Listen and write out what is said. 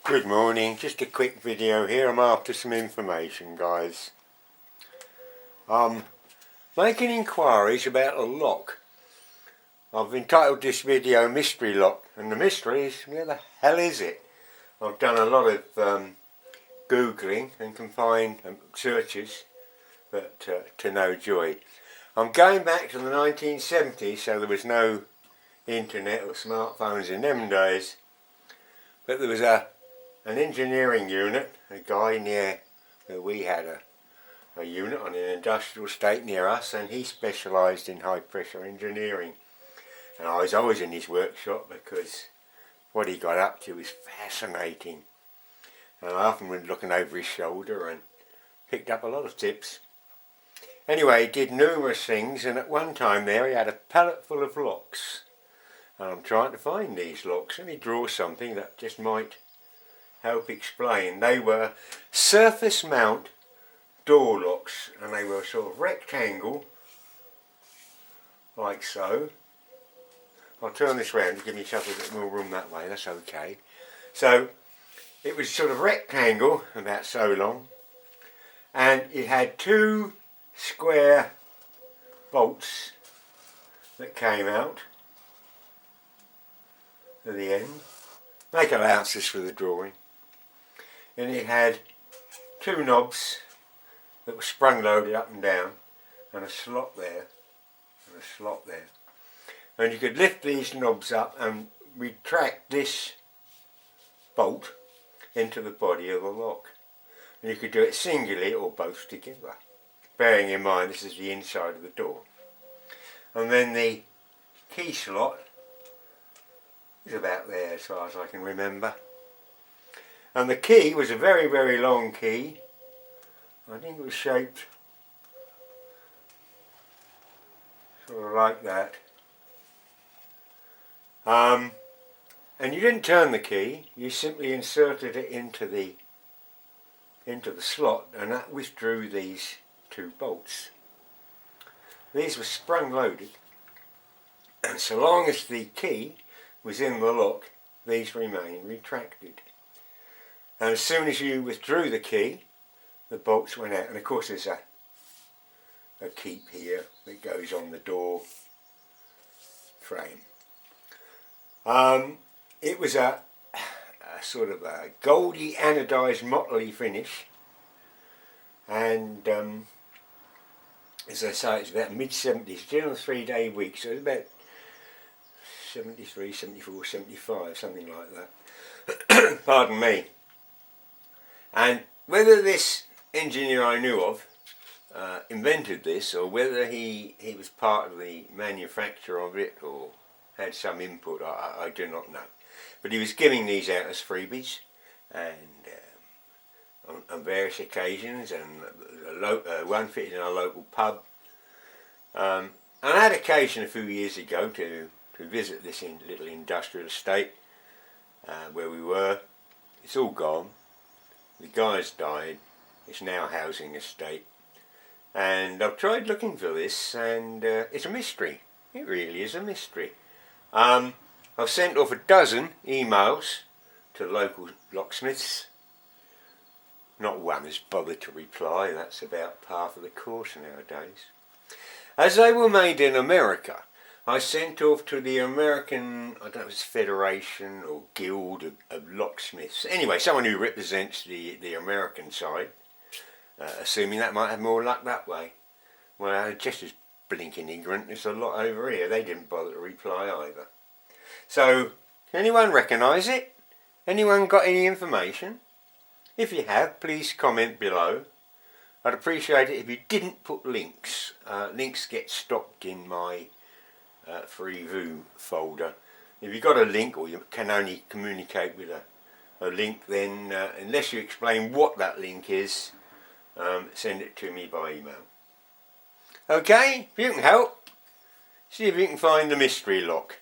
Good morning, just a quick video here. I'm after some information, guys. Making inquiries about a lock. I've entitled this video Mystery Lock, and the mystery is, where the hell is it? I've done a lot of Googling and can find searches, but to no joy. I'm going back to the 1970s, so there was no internet or smartphones in them days, but there was an engineering unit, a guy near where we had a unit on an industrial estate near us, and he specialised in high pressure engineering, and I was always in his workshop because what he got up to was fascinating, and I often went looking over his shoulder and picked up a lot of tips. Anyway, he did numerous things, and at one time there he had a pallet full of locks, and I'm trying to find these locks. Let me draw something that just might help explain. They were surface mount door locks, and they were sort of rectangle like so. I'll turn this round to give myself a bit more room that way, that's okay. So it was sort of rectangle, about so long, and it had two square bolts that came out at the end. Make allowances for the drawing. And it had two knobs that were sprung loaded up and down, and a slot there, and a slot there. And you could lift these knobs up and retract this bolt into the body of the lock. And you could do it singly or both together, bearing in mind this is the inside of the door. And then the key slot is about there as far as I can remember. And the key was a very, very long key. I think it was shaped sort of like that. And you didn't turn the key, you simply inserted it into the slot, and that withdrew these two bolts. These were sprung loaded, and so long as the key was in the lock, these remained retracted. And as soon as you withdrew the key, the bolts went out. And of course there's a keep here that goes on the door frame. It was a sort of a goldy anodised motley finish, and as I say, it's about mid-70s, still on a 3-day week, so it's about 73, 74, 75, something like that. Pardon me. And whether this engineer I knew of invented this, or whether he was part of the manufacture of it or had some input, I do not know. But he was giving these out as freebies, and on various occasions, and one fitted in our local pub. And I had occasion a few years ago to visit this little industrial estate where we were. It's all gone. The guy's died. It's now a housing estate. And I've tried looking for this, and it's a mystery. It really is a mystery. I've sent off a dozen emails to local locksmiths. Not one has bothered to reply. That's about par for the course nowadays. As they were made in America, I sent off to the American, I don't know if it's Federation or Guild of Locksmiths. Anyway, someone who represents the American side, assuming that might have more luck that way. Well, just as blinking ignorant as a lot over here. They didn't bother to reply either. So, can anyone recognise it? Anyone got any information? If you have, please comment below. I'd appreciate it if you didn't put links. Links get stopped in my Freeview folder. If you've got a link, or you can only communicate with a link, then unless you explain what that link is, send it to me by email. Okay, if you can help, see if you can find the mystery lock.